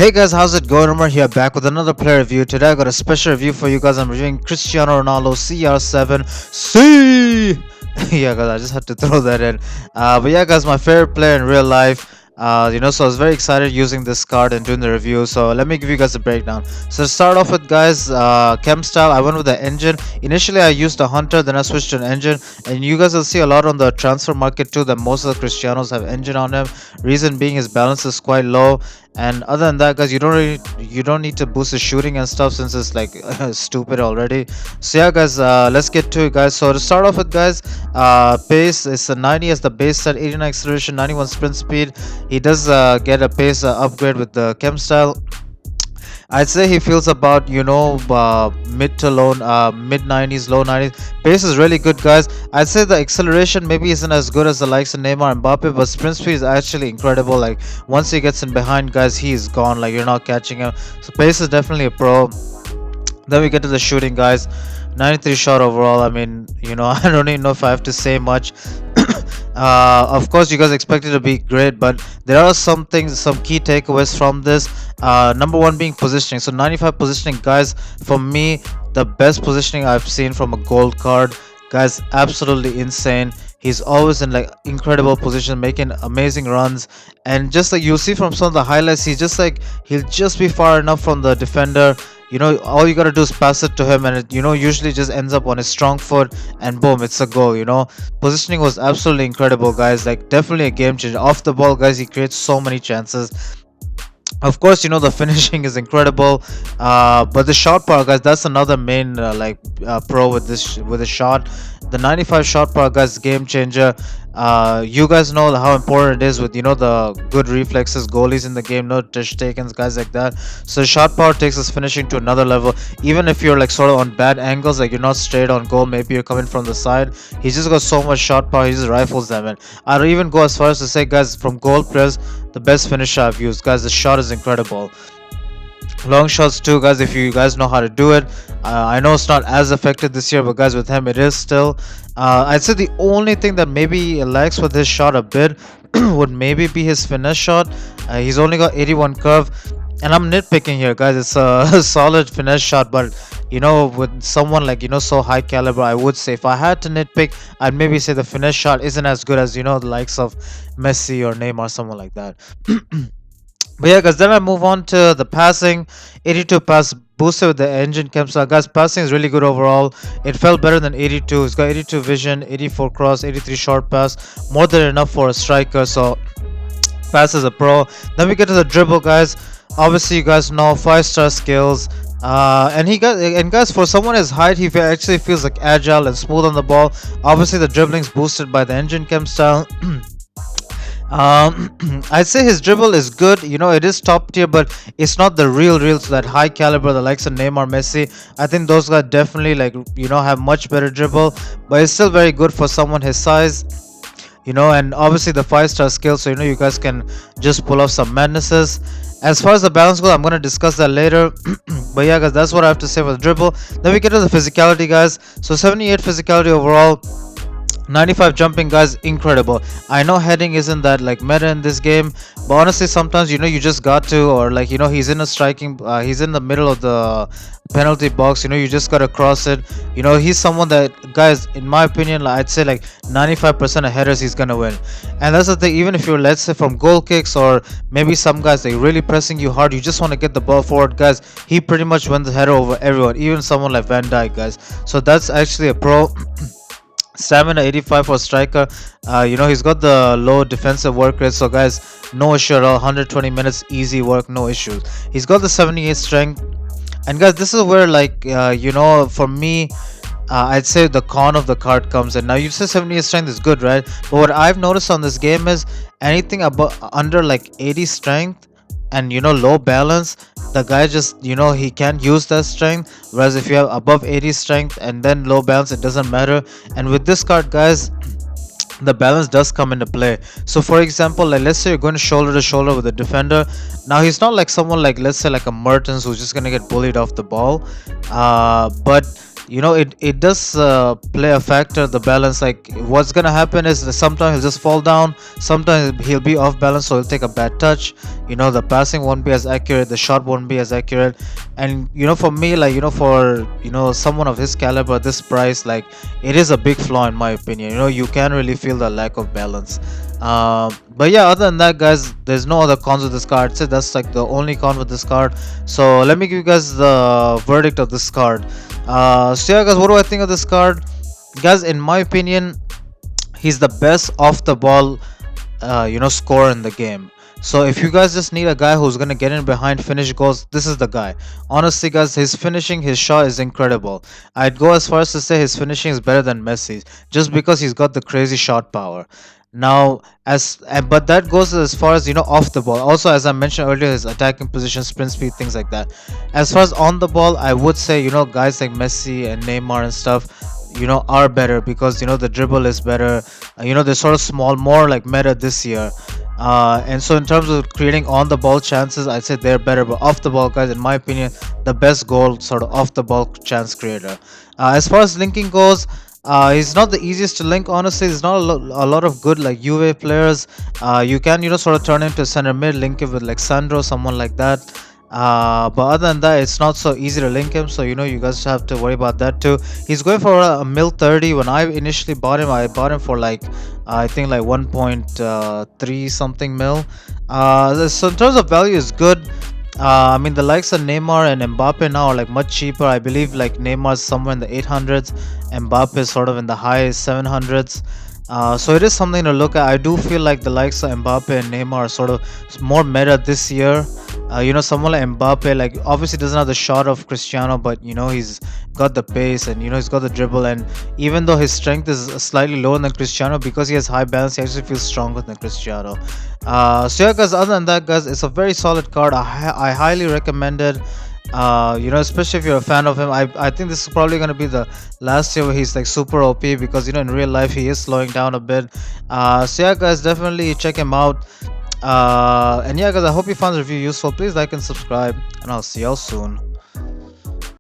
Hey guys, how's it going? Omar here, back with another player review. Today I got a special review for you guys. I'm reviewing Cristiano Ronaldo CR7 C. Yeah, guys, I just had to throw that in. But yeah, guys, my favorite player in real life. So I was very excited using this card and doing the review. So let me give you guys a breakdown. So to start off with, guys, chem style, I went with the engine. Initially, I used a hunter, then I switched to an engine. And you guys will see a lot on the transfer market too that most of the Cristianos have engine on them. Reason being, his balance is quite low. And other than that, guys, you don't need to boost the shooting and stuff since it's like stupid already. So yeah, guys, let's get to it, guys. So to start off with, guys, pace is a 90 as the base set, 89 acceleration, 91 sprint speed. He does get a pace upgrade with the chem style. I'd say he feels about mid to low mid 90s, low 90s. Pace is really good, guys. I'd say the acceleration maybe isn't as good as the likes of Neymar and Mbappe, but sprint speed is actually incredible. Like once he gets in behind, guys, he's gone. Like you're not catching him. So pace is definitely a pro. Then we get to the shooting, guys. 93 shot overall. I mean, I don't even know if I have to say much. Of course, you guys expect it to be great, but there are some things, some key takeaways from this. Number one being positioning. So 95 positioning, guys. For me, the best positioning I've seen from a gold card, guys. Absolutely insane. He's always in like incredible position, making amazing runs, and just like you'll see from some of the highlights, he'll just be far enough from the defender. All you gotta do is pass it to him, and it usually just ends up on his strong foot, and boom, it's a goal. Positioning was absolutely incredible, guys. Like definitely a game changer. Off the ball, guys, he creates so many chances. Of course, the finishing is incredible, but the shot power, guys, that's another main pro with the shot. The 95 shot power, guys, game changer. You guys know how important it is with the good reflexes, goalies in the game, no dish takens, guys like that. So shot power takes his finishing to another level. Even if you're like sort of on bad angles, like you're not straight on goal, maybe you're coming from the side, he's just got so much shot power. He just rifles them in. I'd even go as far as to say, guys, from goal players, the best finisher I've used, guys. The shot is incredible. Long shots too, guys, if you guys know how to do it. I know it's not as effective this year, but guys, with him it is still. I'd say the only thing that maybe lacks with his shot a bit would maybe be his finesse shot. He's only got 81 curve, and I'm nitpicking here, guys. It's a solid finesse shot, but with someone like so high caliber, I would say if I had to nitpick, I'd maybe say the finesse shot isn't as good as the likes of Messi or Neymar, someone like that. But yeah, guys, then I move on to the passing. 82 pass boosted with the engine chem style. Guys, passing is really good overall. It felt better than 82. It's got 82 vision, 84 cross, 83 short pass. More than enough for a striker. So pass is a pro. Then we get to the dribble, guys. Obviously, you guys know 5-star skills. And guys, for someone his height, he actually feels like agile and smooth on the ball. Obviously, the dribbling's boosted by the engine chem style. I'd say his dribble is good. It is top tier, but it's not the real so that high caliber, the likes of Neymar, Messi. I think those guys definitely have much better dribble, but it's still very good for someone his size. And obviously the 5-star skill, so you guys can just pull off some madnesses. As far as the balance goes, I'm going to discuss that later. But yeah, guys, that's what I have to say for the dribble. Then we get to the physicality, guys. So 78 physicality overall, 95 jumping, guys, incredible. I know heading isn't that like meta in this game, but honestly sometimes you just got to, or he's in a striking, he's in the middle of the penalty box, you just gotta cross it. He's someone that, guys, in my opinion, I'd say like 95% of headers he's gonna win. And that's the thing, even if you're, let's say, from goal kicks, or maybe some guys they really pressing you hard, you just want to get the ball forward, guys, he pretty much wins the header over everyone, even someone like Van Dijk, guys. So that's actually a pro. Stamina 85 for striker. He's got the low defensive work rate, so guys, no issue at all. 120 minutes easy work, no issues. He's got the 78 strength, and guys, this is where for me, I'd say the con of the card comes in. Now you say 78 strength is good, right? But what I've noticed on this game is anything above under like 80 strength and low balance, the guy just he can't use that strength. Whereas if you have above 80 strength and then low balance, it doesn't matter. And with this card, guys, the balance does come into play. So for example, like let's say you're going shoulder to shoulder with a defender. Now he's not like someone like, let's say, like a Mertens who's just gonna get bullied off the ball, but it does play a factor, the balance. Like what's gonna happen is that sometimes he'll just fall down, sometimes he'll be off balance, so he'll take a bad touch. The passing won't be as accurate, the shot won't be as accurate. And for me, like for someone of his caliber, this price, like it is a big flaw in my opinion. You can really feel the lack of balance. But yeah, other than that, guys, there's no other cons with this card. So that's like the only con with this card. So let me give you guys the verdict of this card. So yeah, guys, what do I think of this card? Guys, in my opinion, he's the best off the ball scorer in the game. So if you guys just need a guy who's gonna get in behind, finish goals, this is the guy. Honestly, guys, his finishing, his shot is incredible. I'd go as far as to say his finishing is better than Messi's, just because he's got the crazy shot power. Now, but that goes as far as off the ball. Also, as I mentioned earlier, his attacking position, sprint speed, things like that. As far as on the ball, I would say guys like Messi and Neymar and stuff, are better, because the dribble is better. They're sort of small, more like meta this year. And so in terms of creating on the ball chances, I'd say they're better. But off the ball, guys, in my opinion, the best goal sort of off the ball chance creator. As far as linking goes, he's not the easiest to link, honestly. There's not a lot of good like UA players. You can sort of turn into center mid, link it with like Sandro, someone like that. But other than that, it's not so easy to link him, so you guys have to worry about that too. He's going for a mil 30. When I initially bought him, I bought him for like I think like 1.3 something mil. So in terms of value, is good. I mean, the likes of Neymar and Mbappe now are like much cheaper. I believe like Neymar's somewhere in the 800s, Mbappe is sort of in the high 700s. So it is something to look at. I do feel like the likes of Mbappe and Neymar are sort of more meta this year. Someone like Mbappe, like obviously doesn't have the shot of Cristiano, but he's got the pace, and he's got the dribble. And even though his strength is slightly lower than Cristiano, because he has high balance, he actually feels stronger than Cristiano. So yeah, guys. Other than that, guys, it's a very solid card. I highly recommend it. Especially if you're a fan of him. I think this is probably going to be the last year where he's like super OP, because in real life he is slowing down a bit. So yeah, guys, definitely check him out. And yeah, guys, I hope you found the review useful. Please like and subscribe, and I'll see y'all soon.